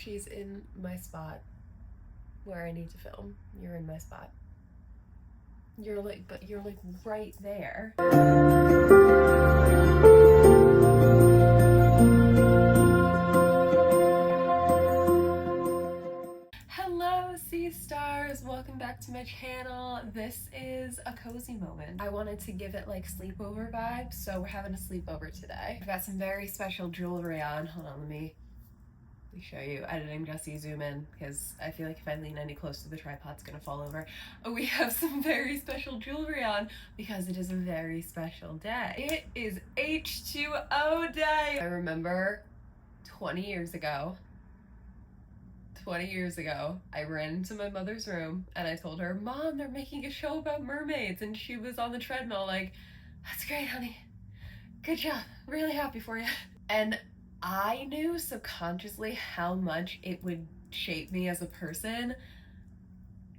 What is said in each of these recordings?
She's in my spot where I need to film. You're in my spot. You're like right there. Hello, sea stars. Welcome back to my channel. This is a cozy moment. I wanted to give it like sleepover vibes, so we're having a sleepover today. I've got some very special jewelry on. Hold on, let me show you. Editing Jessie, zoom in, because I feel like if I lean any closer to the tripod, it's gonna fall over. We have some very special jewelry on because it is a very special day. It is H2O day. I remember 20 years ago, I ran into my mother's room and I told her, "Mom, they're making a show about mermaids." And she was on the treadmill like, "That's great, honey. Good job. Really happy for you." And I knew subconsciously how much it would shape me as a person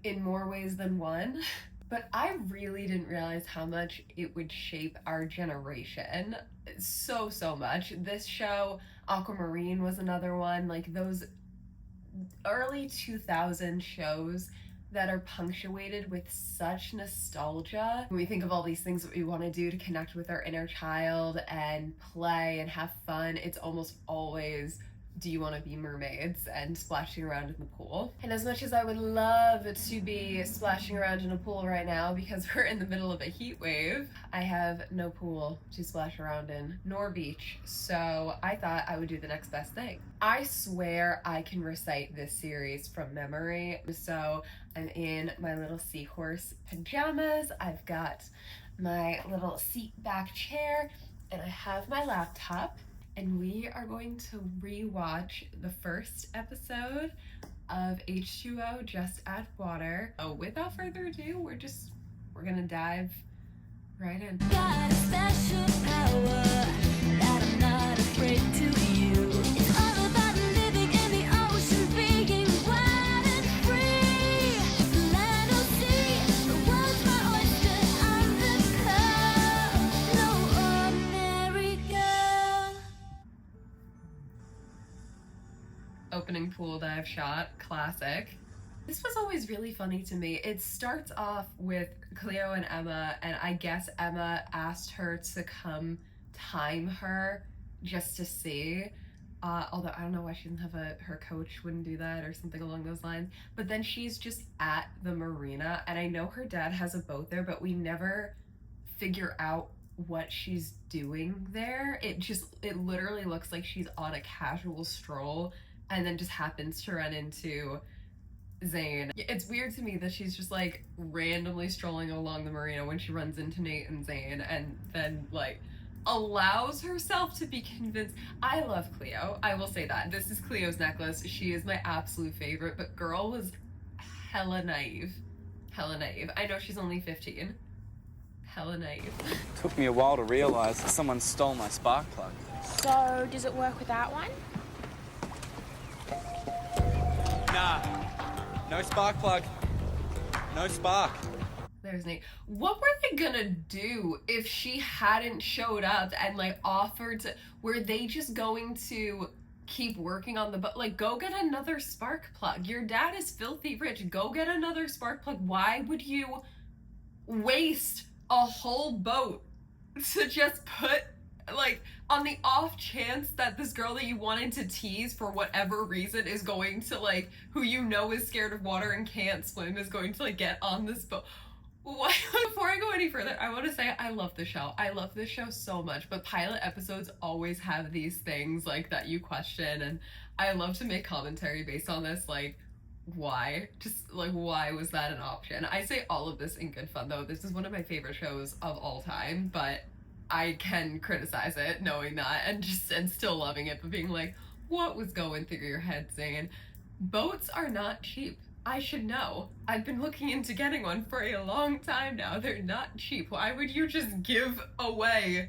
in more ways than one, but I really didn't realize how much it would shape our generation so much. This show, Aquamarine, was another one. Like those early 2000 shows that are punctuated with such nostalgia. When we think of all these things that we want to do to connect with our inner child and play and have fun, it's almost always, do you want to be mermaids and splashing around in the pool? And as much as I would love to be splashing around in a pool right now because we're in the middle of a heat wave, I have no pool to splash around in, nor beach, so I thought I would do the next best thing. I swear I can recite this series from memory, so I'm in my little seahorse pajamas, I've got my little seat back chair, and I have my laptop. And we are going to rewatch the first episode of H2O, Just Add Water. Oh, without further ado, we're gonna dive right in. Got a special power that I'm not afraid to use. It's all about living in the ocean, being wild and free. Land or sea, the world's my oyster, I'm the coast. No ordinary girl. Opening pool dive shot, classic. This was always really funny to me. It starts off with Cleo and Emma, and I guess Emma asked her to come time her just to see. Although I don't know why she didn't have her coach wouldn't do that or something along those lines. But then she's just at the marina, and I know her dad has a boat there, but we never figure out what she's doing there. It literally looks like she's on a casual stroll and then just happens to run into Zane. It's weird to me that she's just like randomly strolling along the marina when she runs into Nate and Zane and then like allows herself to be convinced. I love Cleo, I will say that. This is Cleo's necklace. She is my absolute favorite, but girl was hella naive. Hella naive. I know she's only 15. Hella naive. Took me a while to realize that someone stole my spark plug. So, does it work without one? Nah, no spark plug, no spark. There's Nate. What were they gonna do if she hadn't showed up and like offered to, were they just going to keep working on the boat? Like, go get another spark plug. Your dad is filthy rich, go get another spark plug. Why would you waste a whole boat to just put, like, on the off chance that this girl that you wanted to tease for whatever reason is going to, like, who you know is scared of water and can't swim, is going to, like, get on this boat? Why? Before I go any further, I want to say I love the show. I love this show so much, but pilot episodes always have these things, like, that you question, and I love to make commentary based on this, like, why? Just, like, why was that an option? I say all of this in good fun, though. This is one of my favorite shows of all time, but I can criticize it knowing that and still loving it, but being like, what was going through your head, Zane? Boats are not cheap. I should know. I've been looking into getting one for a long time now. They're not cheap. Why would you just give away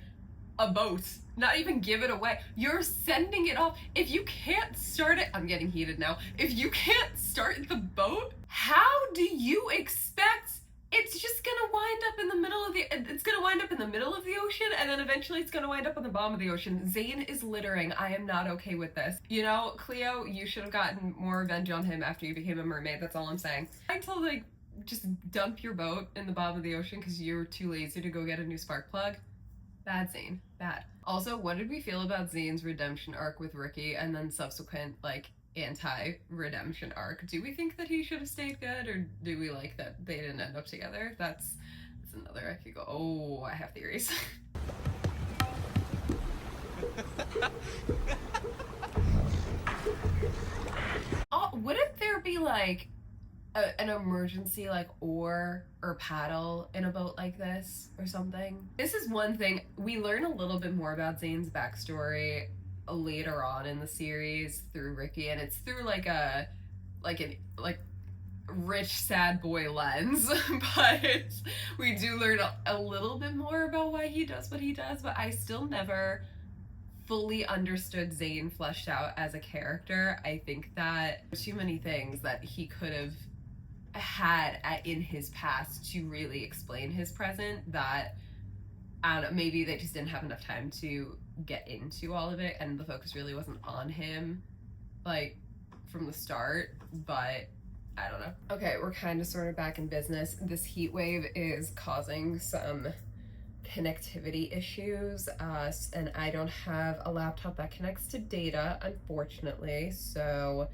a boat? Not even give it away. You're sending it off. If you can't start it, I'm getting heated now. If you can't start the boat, how do you expect it's just gonna wind up in the middle of the ocean, and then eventually it's gonna wind up on the bottom of the ocean. Zane is littering. I am not okay with this. You know, Cleo, you should have gotten more revenge on him after you became a mermaid. That's all I'm saying. I told like just dump your boat in the bottom of the ocean because you're too lazy to go get a new spark plug. Bad, Zane. Bad. Also, what did we feel about Zane's redemption arc with Ricky and then subsequent like anti-redemption arc? Do we think that he should have stayed good, or do we like that they didn't end up together? That's another, I could go, oh, I have theories. Oh, wouldn't there be like an emergency like oar or paddle in a boat like this or something? This is one thing. We learn a little bit more about Zane's backstory later on in the series through Ricky, and it's through like a rich sad boy lens, but we do learn a little bit more about why he does what he does. But I still never fully understood Zane fleshed out as a character. I think that too many things that he could have had in his past to really explain his present that I don't know, maybe they just didn't have enough time to get into all of it, and the focus really wasn't on him like from the start. But I don't know. Okay, we're kind of sort of back in business. This heat wave is causing some connectivity issues, and I don't have a laptop that connects to data, unfortunately, so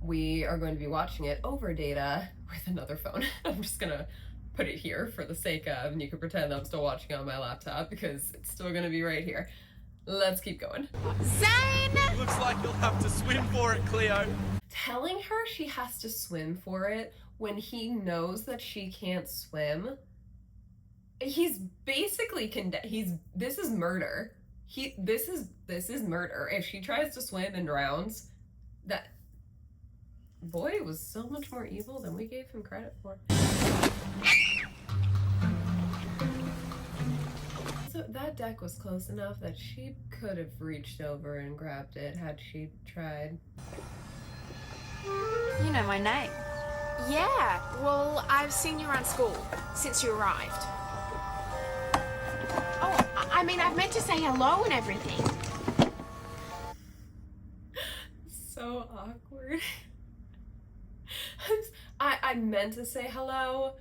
we are going to be watching it over data with another phone. I'm just gonna put it here for the sake of, and you can pretend I'm still watching on my laptop because it's still gonna be right here. Let's keep going. Zane! Looks like you'll have to swim for it, Cleo. Telling her she has to swim for it when he knows that she can't swim, he's basically this is murder. This is murder. If she tries to swim and drowns, that boy was so much more evil than we gave him credit for. So that deck was close enough that she could have reached over and grabbed it had she tried. You know my name. Yeah, well, I've seen you around school since you arrived. Oh, I mean, I've meant to say hello and everything. So awkward. I meant to say hello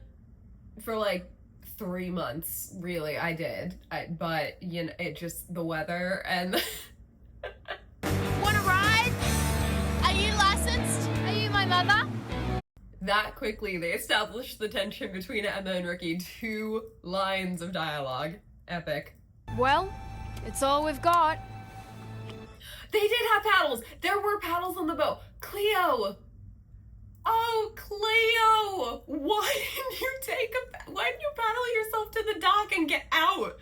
for like 3 months, really. I did. But you know, it just, the weather and Want to ride? Are you licensed? Are you my mother? that quickly they established the tension between Emma and Ricky. 2 lines of dialogue. Epic. Well, it's all we've got. They did have paddles. There were paddles on the boat. Cleo. Oh, Cleo. Why didn't you paddle yourself to the dock and get out?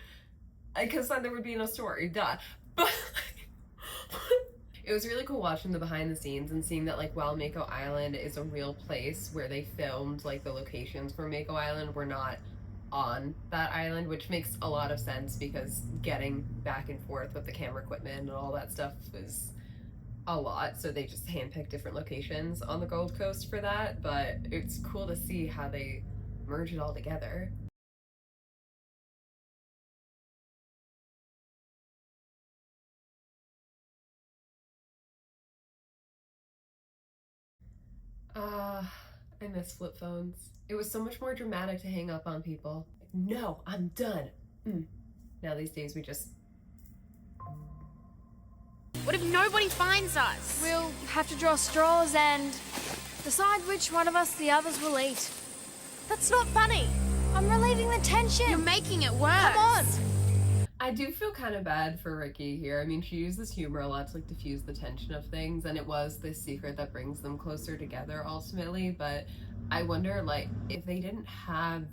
Because then there would be no story. Duh. But it was really cool watching the behind the scenes and seeing that like while Mako Island is a real place where they filmed, like the locations for Mako Island were not on that island, which makes a lot of sense because getting back and forth with the camera equipment and all that stuff is a lot, so they just handpicked different locations on the Gold Coast for that. But it's cool to see how they merge it all together. I miss flip phones. It was so much more dramatic to hang up on people. No, I'm done. Now these days we just... What if nobody finds us? We'll have to draw straws and decide which one of us the others will eat. That's not funny. I'm relieving the tension. You're making it worse. Come on. I do feel kind of bad for Ricky here. I mean, she uses humor a lot to like diffuse the tension of things, and it was this secret that brings them closer together ultimately. But I wonder, like, if they didn't have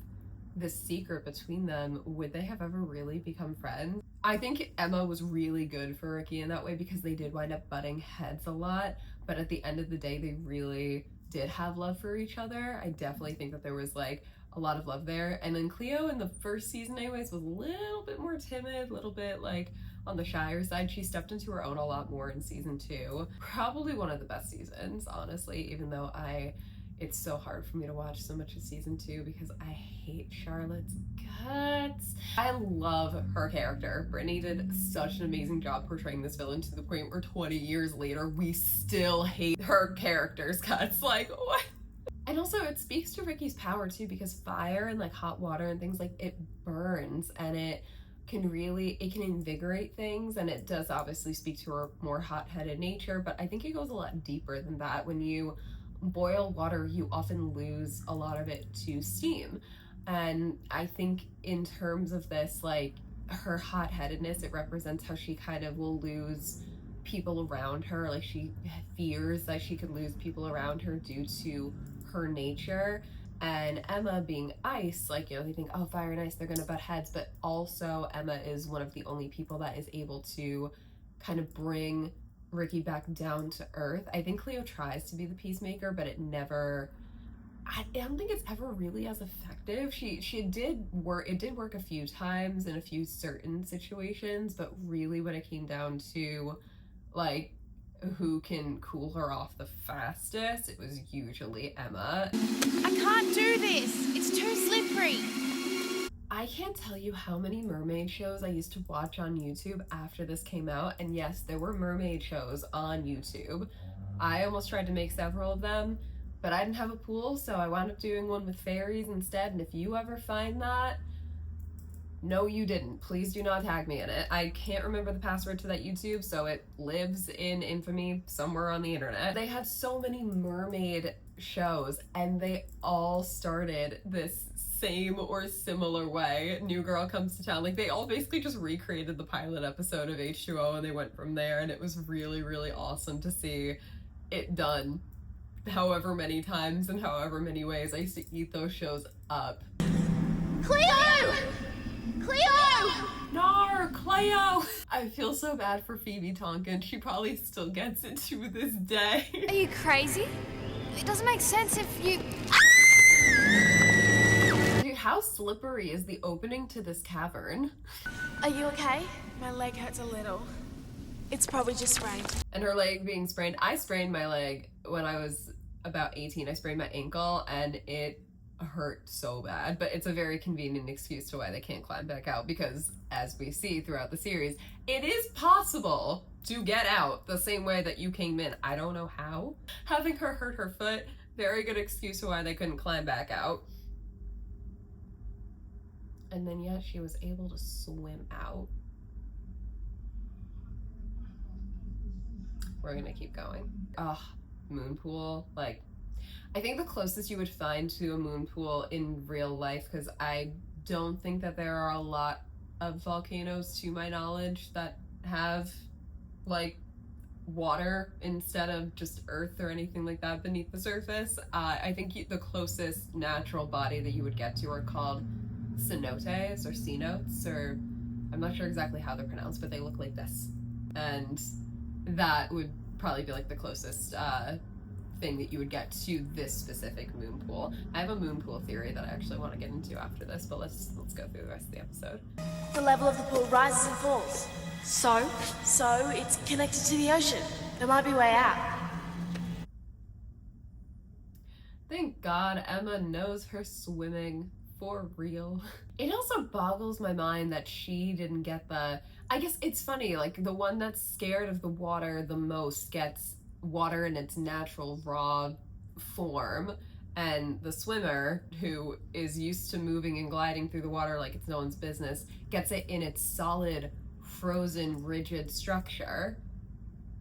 this secret between them, would they have ever really become friends? I think Emma was really good for Ricky in that way because they did wind up butting heads a lot, but at the end of the day, they really did have love for each other. I definitely think that there was like a lot of love there. And then Cleo in the first season anyways was a little bit more timid, a little bit like on the shyer side. She stepped into her own a lot more in season 2. Probably one of the best seasons, honestly, even though I it's so hard for me to watch so much of season 2 because I hate Charlotte's guts. I love her character. Brittany did such an amazing job portraying this villain to the point where 20 years later, we still hate her character's guts. Like, what? And also it speaks to Ricky's power too, because fire and like hot water and things, like, it burns and it can invigorate things, and it does obviously speak to her more hot-headed nature, but I think it goes a lot deeper than that. When you boil water, you often lose a lot of it to steam. And I think in terms of this, like, her hot-headedness, it represents how she kind of will lose people around her. Like, she fears that she could lose people around her due to her nature. And Emma being ice, like, you know, they think, oh, fire and ice, they're gonna butt heads, but also Emma is one of the only people that is able to kind of bring Ricky back down to earth. I think Cleo tries to be the peacemaker, but it never, I don't think it's ever really as effective. It did work a few times in a few certain situations, but really when it came down to, like, who can cool her off the fastest, it was usually Emma. I can't do this. It's too slippery. I can't tell you how many mermaid shows I used to watch on YouTube after this came out, and yes, there were mermaid shows on YouTube. I almost tried to make several of them, but I didn't have a pool, so I wound up doing one with fairies instead, and if you ever find that, no, you didn't. Please do not tag me in it. I can't remember the password to that YouTube, so it lives in infamy somewhere on the internet. They had so many mermaid shows, and they all started this same or similar way. New girl comes to town. Like, they all basically just recreated the pilot episode of H2O, and they went from there, and it was really, really awesome to see it done however many times and however many ways. I used to eat those shows up. Cleo! Cleo! Nar, Cleo! I feel so bad for Phoebe Tonkin. She probably still gets it to this day. Are you crazy? It doesn't make sense if you... Dude, how slippery is the opening to this cavern? Are you okay? My leg hurts a little. It's probably just sprained. And her leg being sprained. I sprained my leg when I was about 18. I sprained my ankle and it hurt so bad, but it's a very convenient excuse to why they can't climb back out, because as we see throughout the series, it is possible to get out the same way that you came in. I don't know how. Having her hurt her foot, very good excuse to why they couldn't climb back out. And then yet she was able to swim out. We're gonna keep going. Ugh, moon pool, like, I think the closest you would find to a moon pool in real life, because I don't think that there are a lot of volcanoes, to my knowledge, that have, like, water instead of just earth or anything like that beneath the surface. I think the closest natural body that you would get to are called cenotes or cenotes, or I'm not sure exactly how they're pronounced, but they look like this. And that would probably be like the closest thing that you would get to this specific moon pool. I have a moon pool theory that I actually want to get into after this, but let's go through the rest of the episode. The level of the pool rises and falls. So it's connected to the ocean. There might be a way out. Thank God Emma knows her swimming for real. It also boggles my mind that she didn't get the... I guess it's funny, like, the one that's scared of the water the most gets water in its natural raw form, and the swimmer, who is used to moving and gliding through the water like it's no one's business, gets it in its solid, frozen, rigid structure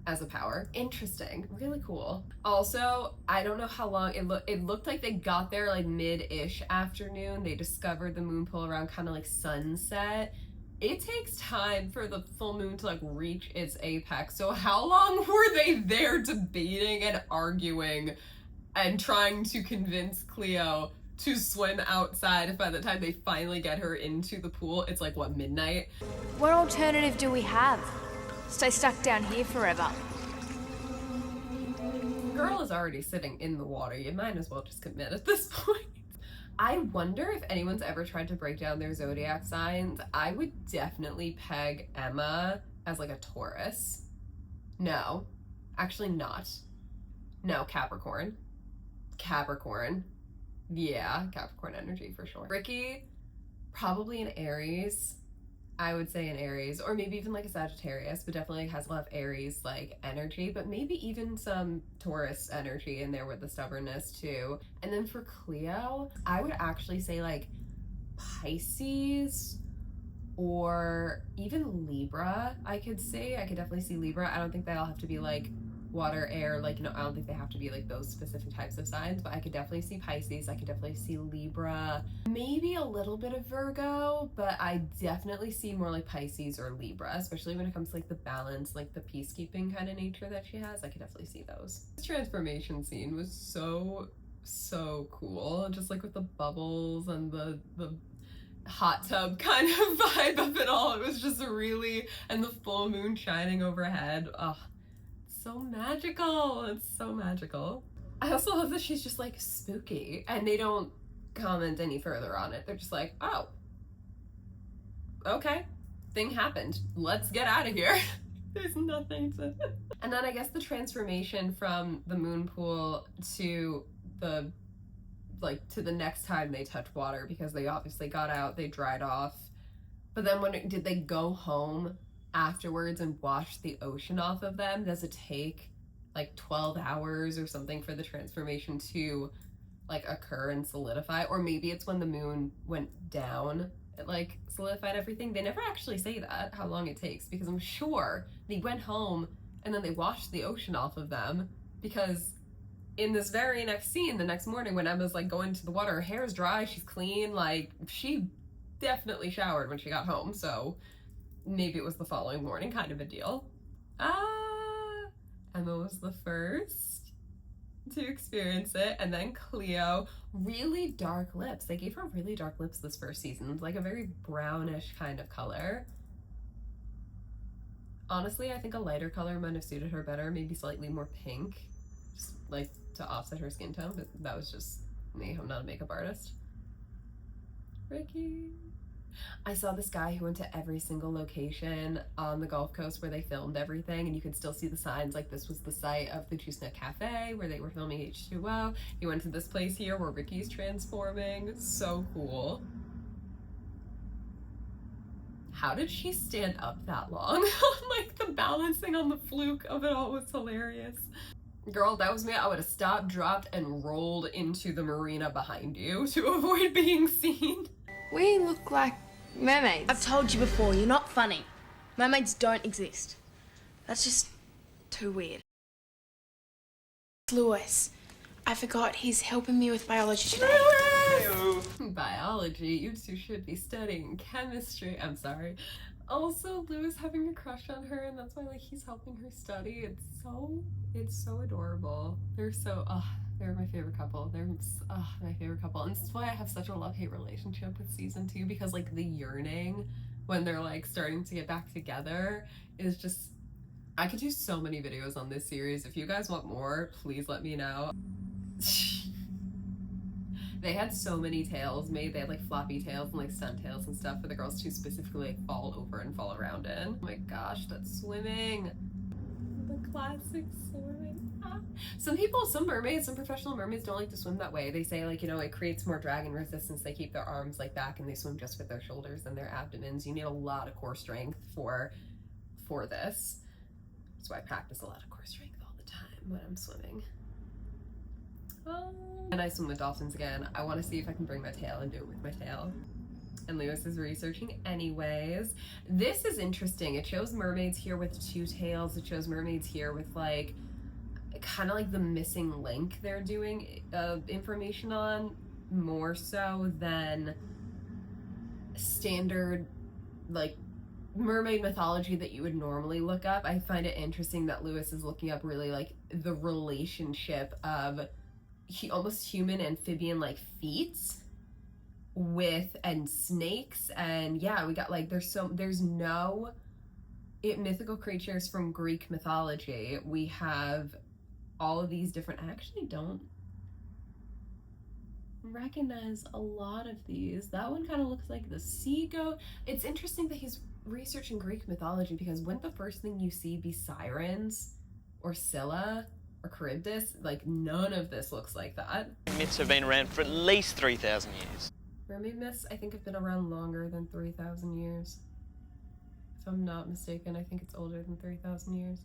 as a power. Interesting. Really cool. Also, I don't know how long it looked like they got there like mid-ish afternoon. They discovered the moon pool around kind of like sunset. It takes time for the full moon to like reach its apex. So how long were they there debating and arguing and trying to convince Cleo to swim outside if by the time they finally get her into the pool, it's like, what, midnight? What alternative do we have? Stay stuck down here forever. Girl is already sitting in the water. You might as well just commit at this point. I wonder if anyone's ever tried to break down their zodiac signs. I would definitely peg Emma as like a Taurus. No, actually not. No, Capricorn. Capricorn. Yeah, Capricorn energy for sure. Ricky, probably an Aries. I would say an Aries, or maybe even like a Sagittarius, but definitely has a lot of Aries like energy, but maybe even some Taurus energy in there with the stubbornness too. And then for Cleo, I would actually say like Pisces or even Libra. I could definitely see Libra. I don't think they all have to be like water, air, like, you know, I don't think they have to be like those specific types of signs, but I could definitely see Pisces. I could definitely see Libra, maybe a little bit of Virgo, but I definitely see more like Pisces or Libra, especially when it comes to like the balance, like the peacekeeping kind of nature that she has. I could definitely see those. This transformation scene was so cool, just like with the bubbles and the hot tub kind of vibe of it all. It was just really, and the full moon shining overhead. Oh, so magical. It's so magical. I also love that she's just like spooky and they don't comment any further on it. They're just like, oh, okay, thing happened, let's get out of here. There's nothing to and then I guess the transformation from the moon pool to the next time they touch water, because they obviously got out, they dried off, but then did they go home afterwards and wash the ocean off of them? Does it take like 12 hours or something for the transformation to like occur and solidify? Or maybe it's when the moon went down, it like solidified everything. They never actually say that, how long it takes, because I'm sure they went home and then they washed the ocean off of them, because in this very next scene, the next morning when Emma's like going to the water, her hair's dry, she's clean, like she definitely showered when she got home, so maybe it was the following morning kind of a deal. Emma was the first to experience it, and then Cleo, really dark lips. They gave her really dark lips this first season, like a very brownish kind of color. Honestly, I think a lighter color might have suited her better, maybe slightly more pink, just like to offset her skin tone, but that was just me. I'm not a makeup artist. Ricky. I saw this guy who went to every single location on the Gulf Coast where they filmed everything, and you could still see the signs, like this was the site of the Juice Net Cafe where they were filming H2O. He went to this place here where Ricky's transforming. So cool. How did she stand up that long? Like the balancing on the fluke of it all was hilarious. Girl, that was me. I would have stopped, dropped, and rolled into the marina behind you to avoid being seen. We look like mermaids. I've told you before, you're not funny. Mermaids don't exist. That's just too weird. Lewis, I forgot he's helping me with biology today. Hello. Biology? You two should be studying chemistry. I'm sorry. Also, Lewis having a crush on her, and that's why like he's helping her study. It's so adorable. They're my favorite couple. They're my favorite couple, and this is why I have such a love-hate relationship with season 2, because like the yearning when they're like starting to get back together is just, I could do so many videos on this series. If you guys want more, please let me know. They had so many tails made. They had like floppy tails and like stunt tails and stuff for the girls to specifically like fall over and fall around in. Oh my gosh, that's swimming. The classic swimming. Some mermaids, some professional mermaids don't like to swim that way. They say like, you know, it creates more drag and resistance. They keep their arms like back and they swim just with their shoulders and their abdomens. You need a lot of core strength for this. That's why I practice a lot of core strength all the time when I'm swimming. And I swim with dolphins again. I want to see if I can bring my tail and do it with my tail. And Lewis is researching anyways. This is interesting. It shows mermaids here with 2 tails. It shows mermaids here with like kind of like the missing link they're doing information on, more so than standard like mermaid mythology that you would normally look up. I find it interesting that Lewis is looking up really like the relationship of almost human amphibian like feet with and snakes, and yeah, we got like there's no mythical creatures from Greek mythology. We have all of these different, I actually don't recognize a lot of these. That one kind of looks like the sea goat. It's interesting that he's researching Greek mythology, because wouldn't the first thing you see be sirens or Scylla or Charybdis, like none of this looks like that. Myths have been around for at least 3,000 years. Mermaid myths, I think, have been around longer than 3,000 years. If I'm not mistaken, I think it's older than 3,000 years.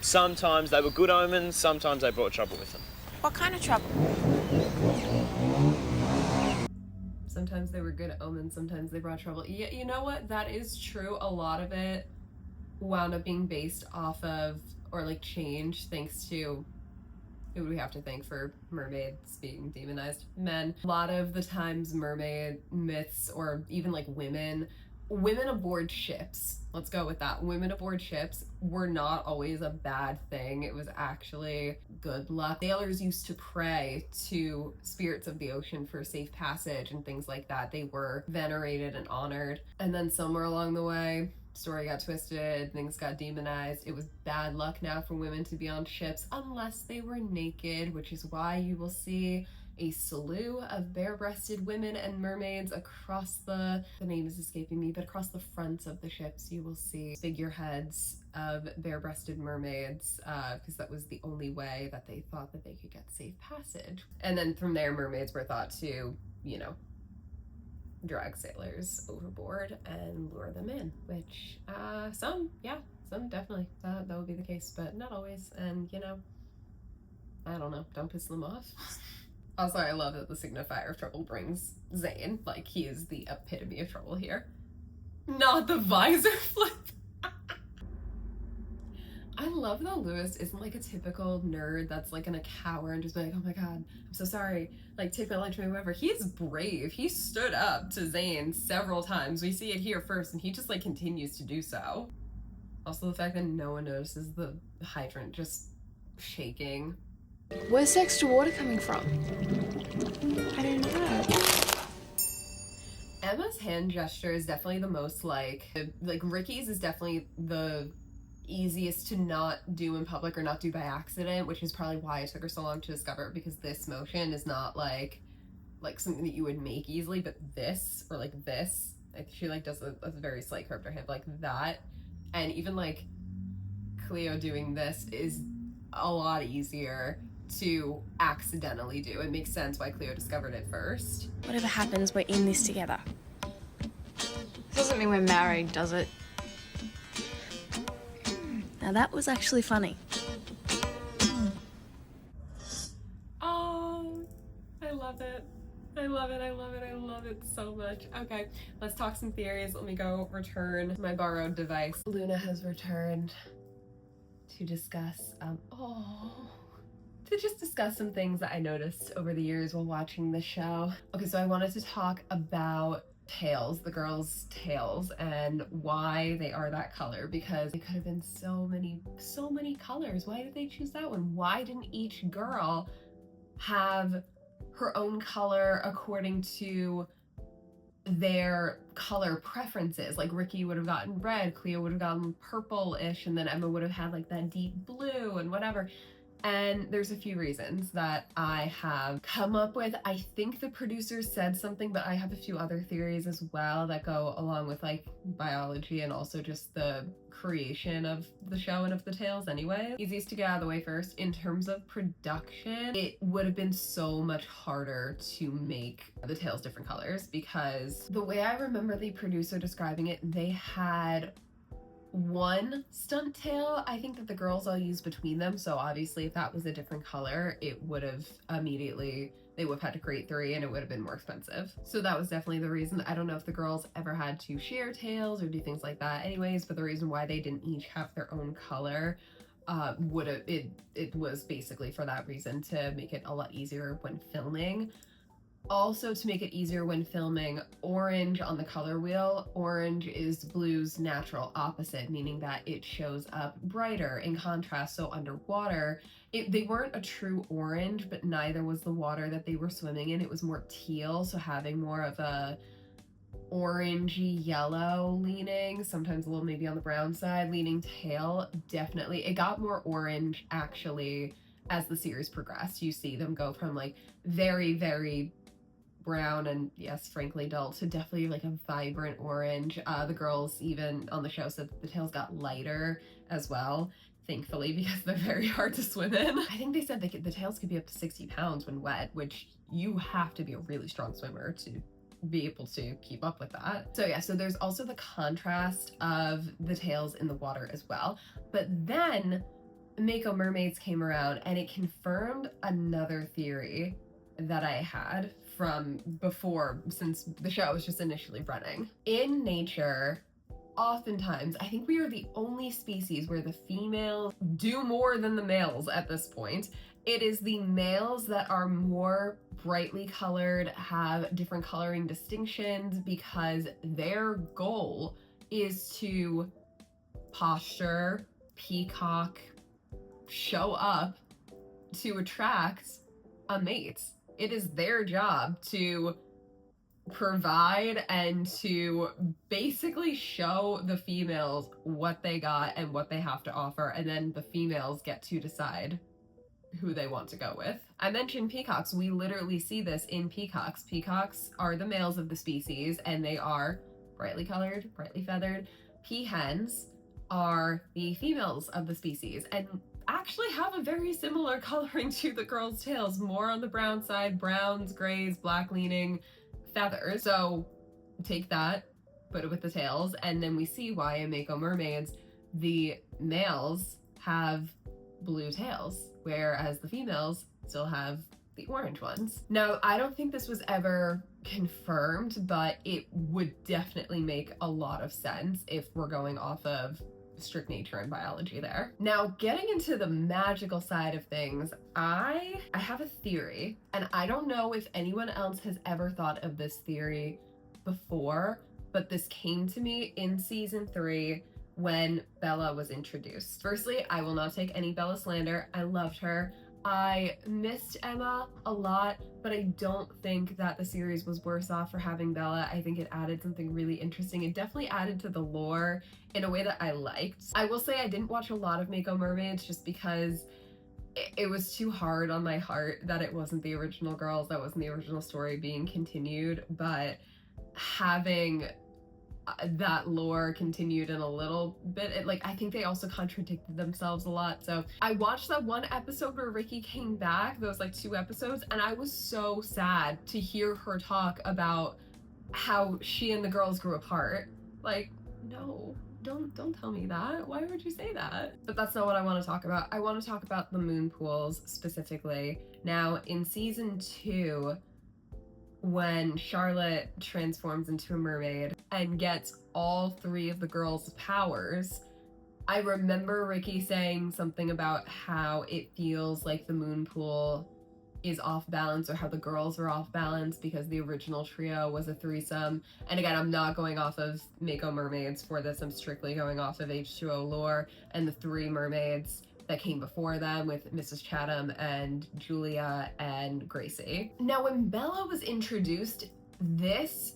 Sometimes they were good omens, sometimes they brought trouble with them. What kind of trouble? Sometimes they were good omens, sometimes they brought trouble. Yeah, you know what? That is true. A lot of it wound up being based off of, or like changed thanks to, who would we have to thank for mermaids being demonized? Men. A lot of the times mermaid myths, or even like women aboard ships, let's go with that. Women aboard ships were not always a bad thing. It was actually good luck. Sailors used to pray to spirits of the ocean for safe passage and things like that. They were venerated and honored. And then somewhere along the way, story got twisted, things got demonized. It was bad luck now for women to be on ships unless they were naked, which is why you will see a slew of bare-breasted women and mermaids across the name is escaping me, but across the fronts of the ships you will see figureheads of bare-breasted mermaids, because that was the only way that they thought that they could get safe passage. And then from there, mermaids were thought to, you know, drag sailors overboard and lure them in, which some definitely that would be the case, but not always. And you know, I don't know, don't piss them off. Also, I love that the signifier of trouble brings Zane. Like, he is the epitome of trouble here. Not the visor flip. I love that Lewis isn't like a typical nerd that's like gonna cower and just be like, oh my god, I'm so sorry, like take my lunch, whatever. He's brave. He stood up to Zane several times. We see it here first, and he just like continues to do so. Also, the fact that no one notices the hydrant just shaking. Where's the extra water coming from? I don't know. Emma's hand gesture is definitely the most like Ricky's is definitely the easiest to not do in public or not do by accident, which is probably why it took her so long to discover, because this motion is not like something that you would make easily, but this, or like this, like she like does a very slight curve to her hip like that. And even like Cleo doing this is a lot easier to accidentally do. It makes sense why Cleo discovered it first. Whatever happens, we're in this together. Doesn't mean we're married, does it? Now that was actually funny. Oh, I love it. I love it, I love it, I love it so much. Okay, let's talk some theories. Let me go return my borrowed device. Luna has returned to discuss, to just discuss some things that I noticed over the years while watching the show. Okay, so I wanted to talk about tails, the girls' tails, and why they are that color, because it could have been so many colors. Why did they choose that one? Why didn't each girl have her own color according to their color preferences? Like Ricky would have gotten red, Cleo would have gotten purple-ish, and then Emma would have had like that deep blue and whatever. And there's a few reasons that I have come up with. I think the producers said something, but I have a few other theories as well that go along with like biology and also just the creation of the show and of the tales anyway. Easiest to get out of the way first. In terms of production, it would have been so much harder to make the tails different colors, because the way I remember the producer describing it, they had one stunt tail, I think, that the girls all used between them. So obviously if that was a different color, it would have immediately, they would have had to create 3 and it would have been more expensive. So that was definitely the reason. I don't know if the girls ever had to share tails or do things like that anyways, but the reason why they didn't each have their own color it was basically for that reason, to make it a lot easier when filming. Also, to make it easier when filming, orange on the color wheel, orange is blue's natural opposite, meaning that it shows up brighter in contrast. So underwater, they weren't a true orange, but neither was the water that they were swimming in. It was more teal, so having more of a orangey yellow leaning, sometimes a little maybe on the brown side leaning tail. Definitely, it got more orange actually as the series progressed. You see them go from like very, very brown and yes, frankly dull, to definitely like a vibrant orange. The girls even on the show said that the tails got lighter as well. thankfully, because they're very hard to swim in. I think they said the tails could be up to 60 pounds when wet, which you have to be a really strong swimmer to be able to keep up with that. So yeah, so there's also the contrast of the tails in the water as well. But then Mako Mermaids came around and it confirmed another theory that I had from before, since the show was just initially running. In nature, oftentimes, I think we are the only species where the females do more than the males at this point. It is the males that are more brightly colored, have different coloring distinctions, because their goal is to posture, peacock, show up to attract a mate. It is their job to provide and to basically show the females what they got and what they have to offer, and then the females get to decide who they want to go with. I mentioned peacocks. We literally see this in peacocks. Peacocks are the males of the species, and they are brightly colored, brightly feathered. Peahens are the females of the species, and actually have a very similar coloring to the girls' tails, more on the brown side, browns, grays, black leaning feathers. So take that, put it with the tails, and then we see why in Mako Mermaids the males have blue tails, whereas the females still have the orange ones. Now, I don't think this was ever confirmed, but it would definitely make a lot of sense if we're going off of strict nature and biology there. Now, getting into the magical side of things, I have a theory, and I don't know if anyone else has ever thought of this theory before, but this came to me in season 3 when Bella was introduced. Firstly, I will not take any Bella slander. I loved her. I missed Emma a lot, but I don't think that the series was worse off for having Bella. I think it added something really interesting. It definitely added to the lore in a way that I liked. I will say I didn't watch a lot of Mako Mermaids just because it was too hard on my heart that it wasn't the original girls, that wasn't the original story being continued, but having that lore continued in a little bit. I think they also contradicted themselves a lot. So I watched that one episode where Ricky came back, those 2 episodes, and I was so sad to hear her talk about how she and the girls grew apart. No, don't tell me that. Why would you say that? But that's not what I want to talk about. I want to talk about the moon pools specifically. Now, in season 2, when Charlotte transforms into a mermaid and gets all 3 of the girls' powers, I remember Ricky saying something about how it feels like the moon pool is off balance, or how the girls are off balance because the original trio was a threesome. And again, I'm not going off of Mako Mermaids for this. I'm strictly going off of H2O lore and the 3 mermaids that came before them with Mrs. Chatham and Julia and Gracie. Now, when Bella was introduced, this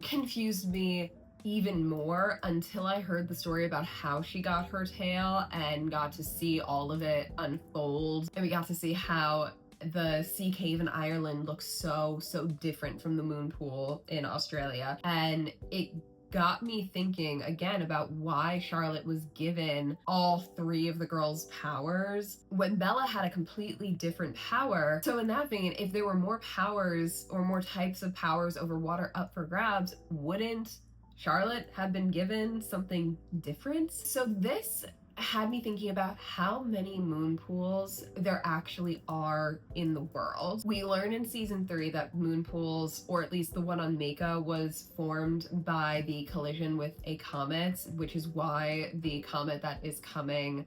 confused me even more until I heard the story about how she got her tail and got to see all of it unfold. And we got to see how the sea cave in Ireland looks so different from the moon pool in Australia. And it got me thinking again about why Charlotte was given all 3 of the girls' powers when Bella had a completely different power. So in that vein, if there were more powers or more types of powers over water up for grabs, wouldn't Charlotte have been given something different? So this had me thinking about how many moon pools there actually are in the world. We learn in season 3 that moon pools, or at least the one on Mako, was formed by the collision with a comet, which is why the comet that is coming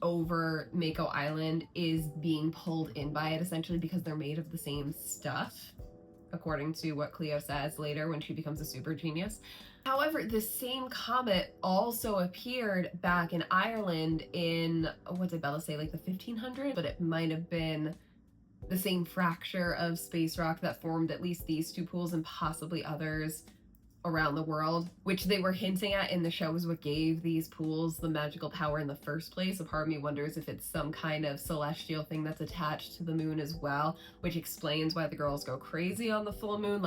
over Mako Island is being pulled in by it, essentially because they're made of the same stuff, according to what Cleo says later when she becomes a super genius. However, the same comet also appeared back in Ireland in, what did Bella say, the 1500s? But it might have been the same fracture of space rock that formed at least these 2 pools and possibly others around the world, which they were hinting at in the show is what gave these pools the magical power in the first place. A part of me wonders if it's some kind of celestial thing that's attached to the moon as well, which explains why the girls go crazy on the full moon.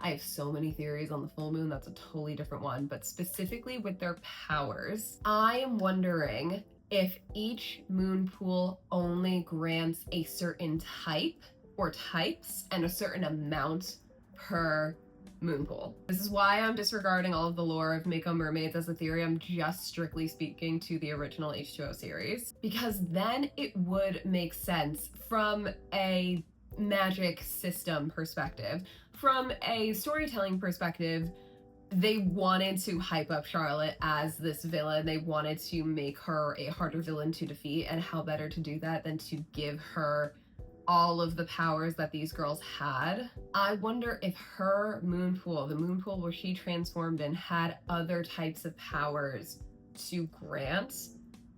I have so many theories on the full moon, that's a totally different one, but specifically with their powers, I am wondering if each moon pool only grants a certain type or types and a certain amount per moon pool. This is why I'm disregarding all of the lore of Mako mermaids as a theory. I'm just strictly speaking to the original H2O series, because then it would make sense from a magic system perspective. From a storytelling perspective, they wanted to hype up Charlotte as this villain. They wanted to make her a harder villain to defeat, and how better to do that than to give her all of the powers that these girls had. I wonder if her moon pool, the moon pool where she transformed in, had other types of powers to grant,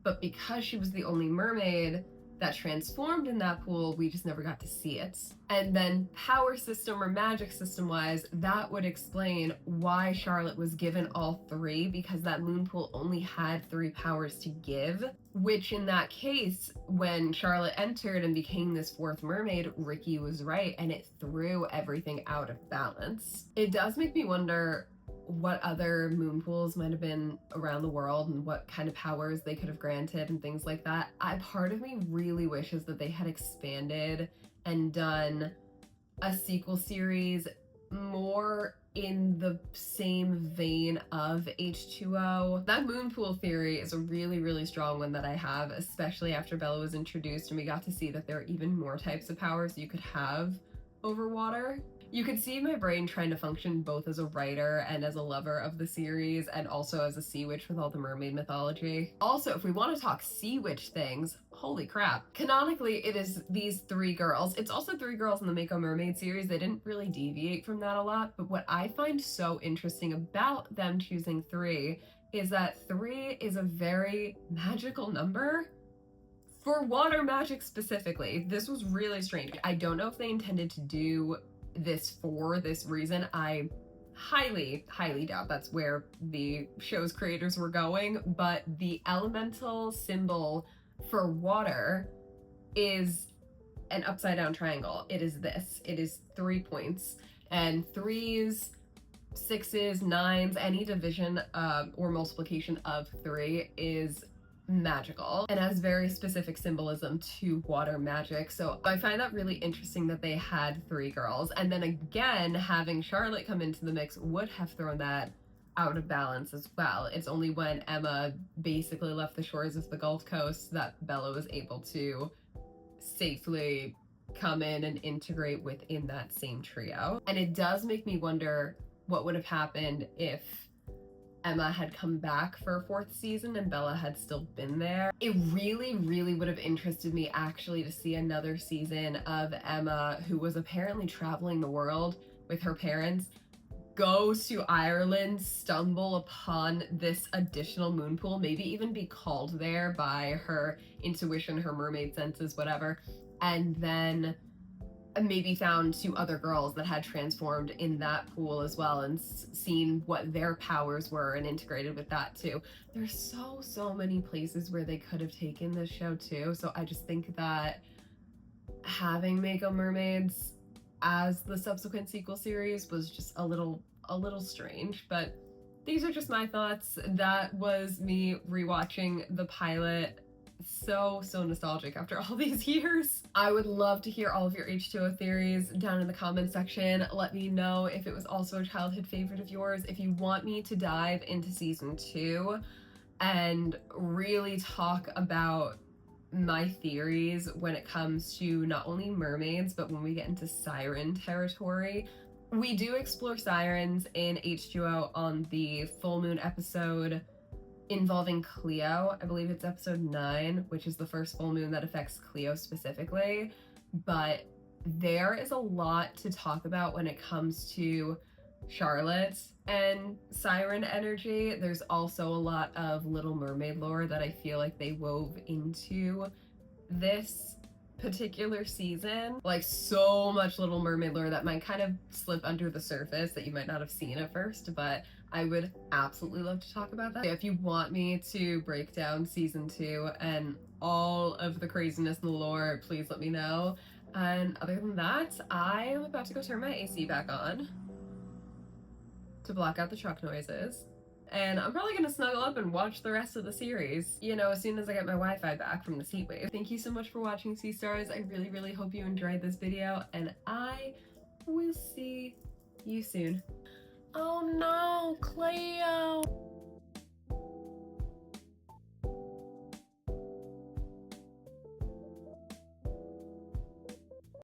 but because she was the only mermaid that transformed in that pool, we just never got to see it. And then power system or magic system wise, that would explain why Charlotte was given all three, because that moon pool only had 3 powers to give, which in that case, when Charlotte entered and became this 4th mermaid, Ricky was right and it threw everything out of balance. It does make me wonder what other moon pools might have been around the world and what kind of powers they could have granted and things like that. Part of me really wishes that they had expanded and done a sequel series more in the same vein of H2O. That moon pool theory is a really, really strong one that I have, especially after Bella was introduced and we got to see that there are even more types of powers you could have over water. You could see my brain trying to function both as a writer and as a lover of the series, and also as a sea witch with all the mermaid mythology. Also, if we want to talk sea witch things, holy crap. Canonically, it is these 3 girls. It's also 3 girls in the Mako Mermaid series. They didn't really deviate from that a lot, but what I find so interesting about them choosing 3 is that 3 is a very magical number. For water magic specifically, this was really strange. I don't know if they intended to do this for this reason. I highly doubt that's where the show's creators were going, but the elemental symbol for water is an upside down triangle. It is this. It is 3 points, and 3s, 6s, 9s, any division or multiplication of 3 is magical and has very specific symbolism to water magic. So I find that really interesting that they had 3 girls, and then again having Charlotte come into the mix would have thrown that out of balance as well. It's only when Emma basically left the shores of the Gulf Coast that Bella was able to safely come in and integrate within that same trio. And it does make me wonder what would have happened if Emma had come back for a 4th season and Bella had still been there. It really would have interested me actually to see another season of Emma, who was apparently traveling the world with her parents, goes to Ireland, stumble upon this additional moon pool, maybe even be called there by her intuition, her mermaid senses, whatever, and then maybe found 2 other girls that had transformed in that pool as well and seen what their powers were and integrated with that too. There's so many places where they could have taken this show too. So I just think that having Mako Mermaids as the subsequent sequel series was just a little strange, but these are just my thoughts. That was me rewatching the pilot. So nostalgic after all these years. I would love to hear all of your H2O theories down in the comments section. Let me know if it was also a childhood favorite of yours. If you want me to dive into season 2 and really talk about my theories when it comes to not only mermaids, but when we get into siren territory. We do explore sirens in H2O on the full moon episode involving Cleo. I believe it's episode 9, which is the first full moon that affects Cleo specifically. But there is a lot to talk about when it comes to Charlotte and siren energy. There's also a lot of Little Mermaid lore that I feel like they wove into this particular season. Like, so much Little Mermaid lore that might kind of slip under the surface that you might not have seen at first, but I would absolutely love to talk about that. If you want me to break down season 2 and all of the craziness in the lore, please let me know. And other than that, I am about to go turn my AC back on to block out the truck noises. and I'm probably gonna snuggle up and watch the rest of the series, you know, as soon as I get my Wi-Fi back from this heat wave. Thank you so much for watching, Sea Stars. I really hope you enjoyed this video, and I will see you soon. Oh no, Cleo!